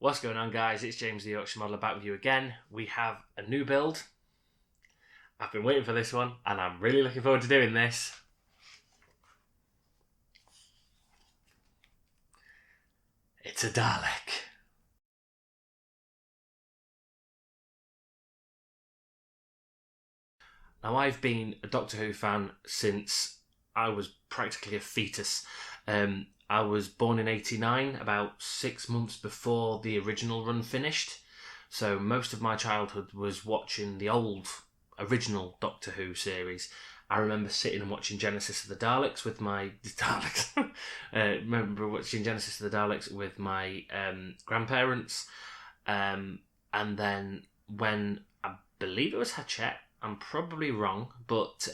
What's going on, guys? It's James The Yorkshire Modeller back with you again. We have a new build. I've been waiting for this one and I'm really looking forward to doing this. It's a Dalek. Now, I've been a Doctor Who fan since I was practically a fetus. I was born in 89, about 6 months before the original run finished. So most of my childhood was watching the old original Doctor Who series. I remember sitting and watching Genesis of the Daleks with my grandparents. And then when I believe it was Hachette, I'm probably wrong, but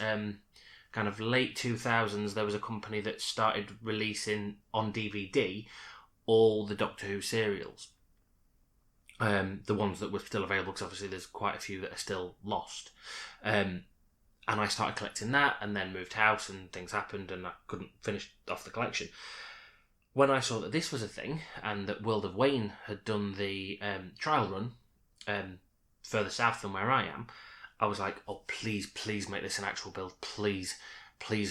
kind of late 2000s, there was a company that started releasing on DVD all the Doctor Who serials. The ones that were still available, because obviously there's quite a few that are still lost. And I started collecting that, and then moved house, and things happened, and I couldn't finish off the collection. When I saw that this was a thing, and that World of Wayne had done the trial run further south than where I am, I was like, oh, please make this an actual build. Please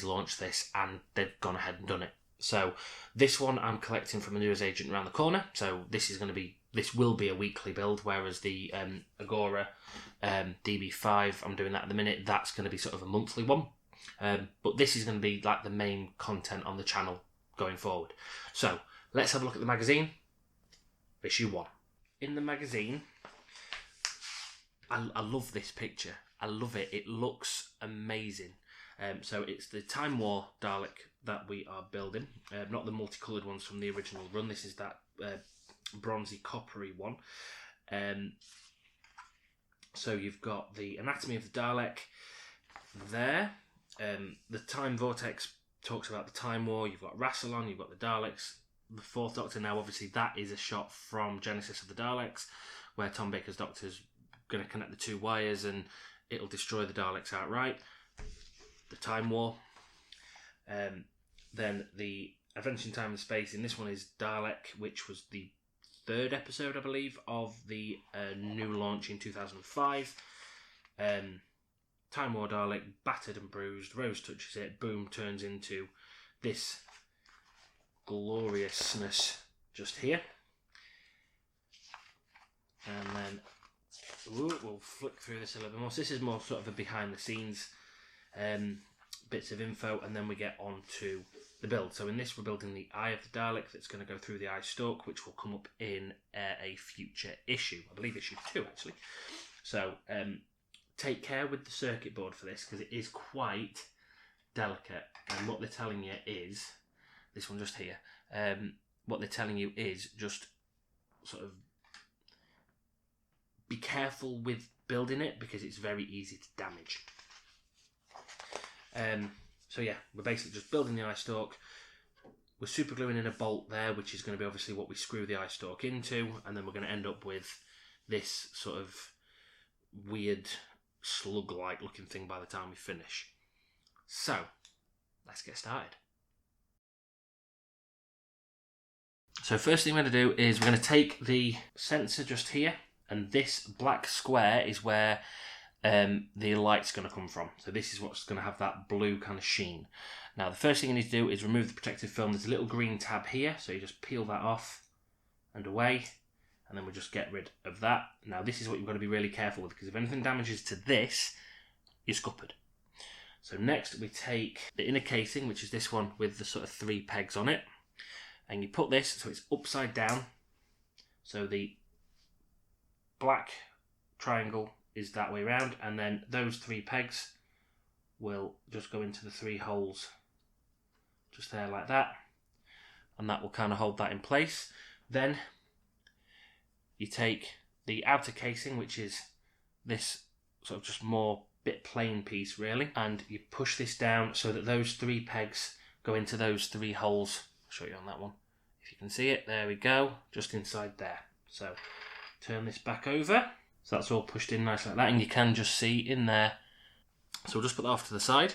launch this. And they've gone ahead and done it. So this one I'm collecting from a newsagent around the corner. So this will be a weekly build, whereas the Agora DB5, I'm doing that at the minute, that's going to be sort of a monthly one. But this is going to be like the main content on the channel going forward. So let's have a look at the magazine. Issue 1. In the magazine, I love this picture. I love it. It looks amazing. So it's the Time War Dalek that we are building, not the multicoloured ones from the original run. This is that bronzy coppery one. So you've got the anatomy of the Dalek there. The Time Vortex talks about the Time War. You've got Rassilon, you've got the Daleks. The Fourth Doctor, now obviously that is a shot from Genesis of the Daleks, where Tom Baker's Doctor's going to connect the two wires and it'll destroy the Daleks outright. The Time War. Then the Adventure in Time and Space. In this one is Dalek, which was the 3rd episode, I believe, of the new launch in 2005. Time War Dalek, battered and bruised. Rose touches it, boom, turns into this gloriousness just here. And then we'll flick through this a little bit more. So this is more sort of a behind the scenes bits of info, and then we get on to the build. So in this, we're building the Eye of the Dalek that's going to go through the eye stalk, which will come up in a future issue. I believe issue 2, actually. So take care with the circuit board for this, because it is quite delicate. And what they're telling you is, this one just here, what they're telling you is just sort of be careful with building it, because it's very easy to damage. So yeah, we're basically just building the eye stalk. We're super gluing in a bolt there, which is going to be obviously what we screw the eye stalk into, and then we're going to end up with this sort of weird slug-like looking thing by the time we finish. So let's get started. So first thing we're going to do is we're going to take the sensor just here, and this black square is where the light's going to come from. So this is what's going to have that blue kind of sheen. Now the first thing you need to do is remove the protective film. There's a little green tab here, so you just peel that off and away, and then we'll just get rid of that. Now this is what you've got to be really careful with, because if anything damages to this, you're scuppered. So next we take the inner casing, which is this one with the sort of 3 pegs on it, and you put this so it's upside down. So the black triangle is that way around, and then those 3 pegs will just go into the 3 holes just there like that, and that will kind of hold that in place. Then you take the outer casing, which is this sort of just more bit plain piece really, and you push this down so that those 3 pegs go into those 3 holes. I'll show you on that one if you can see it. There we go, just inside there. So turn this back over. So that's all pushed in nice like that, and you can just see in there. So we'll just put that off to the side.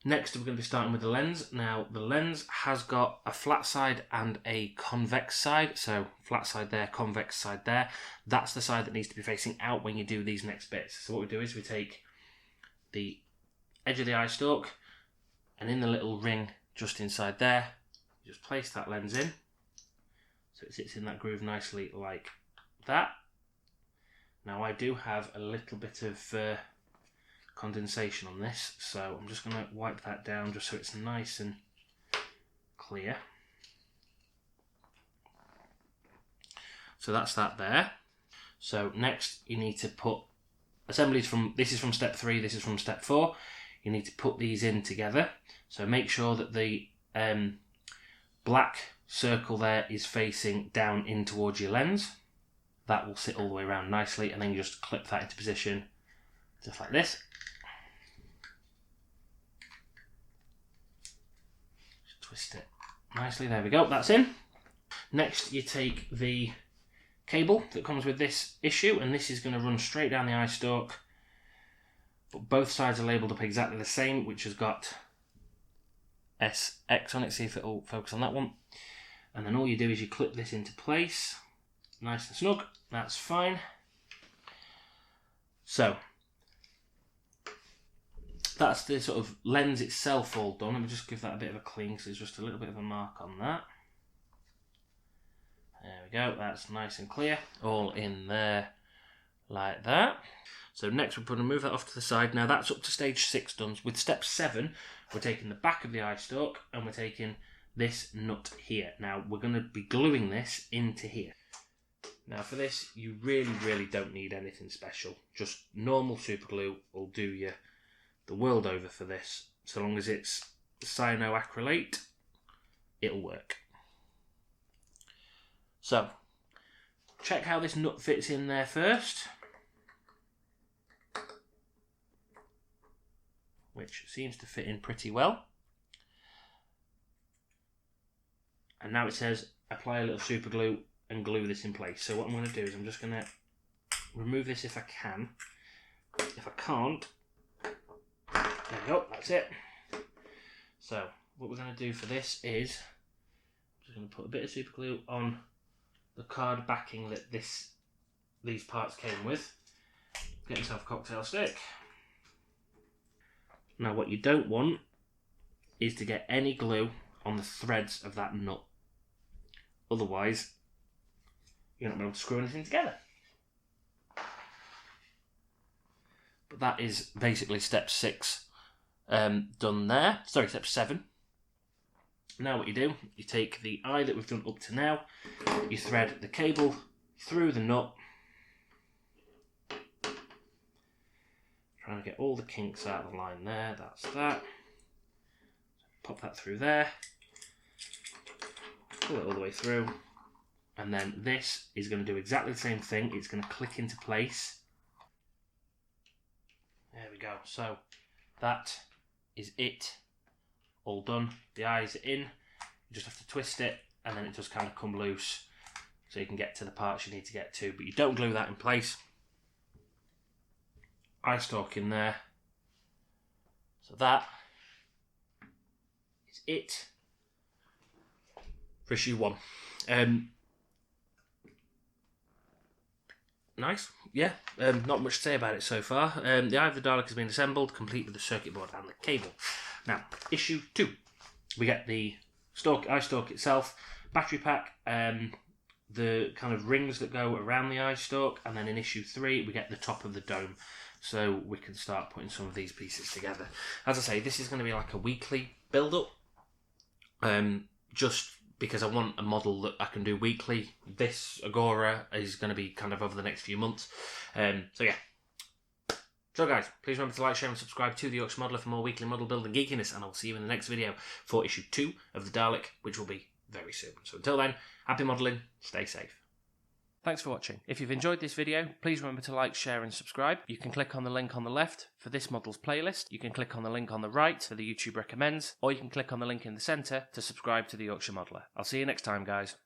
Next, we're going to be starting with the lens. Now, the lens has got a flat side and a convex side. So, flat side there, convex side there. That's the side that needs to be facing out when you do these next bits. So, what we do is we take the edge of the eye stalk, and in the little ring just inside there, you just place that lens in. So, it sits in that groove nicely like that. Now, I do have a little bit of condensation on this, so I'm just going to wipe that down just so it's nice and clear. So that's that there. So next you need to put assemblies from, this is from step 3, this is from step 4. You need to put these in together. So make sure that the black circle there is facing down in towards your lens. That will sit all the way around nicely, and then you just clip that into position just like this. Twist it nicely, there we go, that's in. Next you take the cable that comes with this issue, and this is going to run straight down the eye stalk, but both sides are labelled up exactly the same, which has got SX on it. See if it'll focus on that one. And then all you do is you clip this into place, nice and snug, that's fine. So that's the sort of lens itself all done. Let me just give that a bit of a clean because there's just a little bit of a mark on that. There we go, that's nice and clear, all in there like that. So next we're going to move that off to the side. Now that's up to stage 6 done. With step 7, we're taking the back of the eye stalk and we're taking this nut here. Now we're going to be gluing this into here. Now for this, you really don't need anything special. Just normal super glue will do you the world over for this. So long as it's cyanoacrylate, it'll work. So, check how this nut fits in there first. Which seems to fit in pretty well. And now it says, apply a little super glue and glue this in place. So what I'm going to do is I'm just going to remove this if I can. If I can't, there we go, that's it. So what we're going to do for this is, I'm just going to put a bit of super glue on the card backing that these parts came with. Get yourself a cocktail stick. Now what you don't want is to get any glue on the threads of that nut. Otherwise, you're not going to be able to screw anything together. But that is basically step 6 done there. Sorry, step 7. Now what you do, you take the eye that we've done up to now, you thread the cable through the nut, trying to get all the kinks out of the line there, that's that. Pop that through there, pull it all the way through, and then this is going to do exactly the same thing. It's going to click into place. There we go. So that is it, all done. The eyes are in. You just have to twist it, and then it does kind of come loose, so you can get to the parts you need to get to. But you don't glue that in place. Eye stalk in there. So that is it for issue 1. Nice, yeah. Not much to say about it so far. The Eye of the Dalek has been assembled, complete with the circuit board and the cable. Now, issue 2, we get the eye stalk itself, battery pack, the kind of rings that go around the eye stalk, and then in issue 3 we get the top of the dome, so we can start putting some of these pieces together. As I say, this is going to be like a weekly build-up, just because I want a model that I can do weekly. This Agora is going to be kind of over the next few months. So yeah. So guys, please remember to like, share and subscribe to The Yorkshire Modeller for more weekly model building geekiness, and I'll see you in the next video for issue 2 of the Dalek, which will be very soon. So until then, happy modelling, stay safe. Thanks for watching. If you've enjoyed this video, please remember to like, share and subscribe. You can click on the link on the left for this model's playlist. You can click on the link on the right for the YouTube recommends, or you can click on the link in the centre to subscribe to The Yorkshire Modeller. I'll see you next time, guys.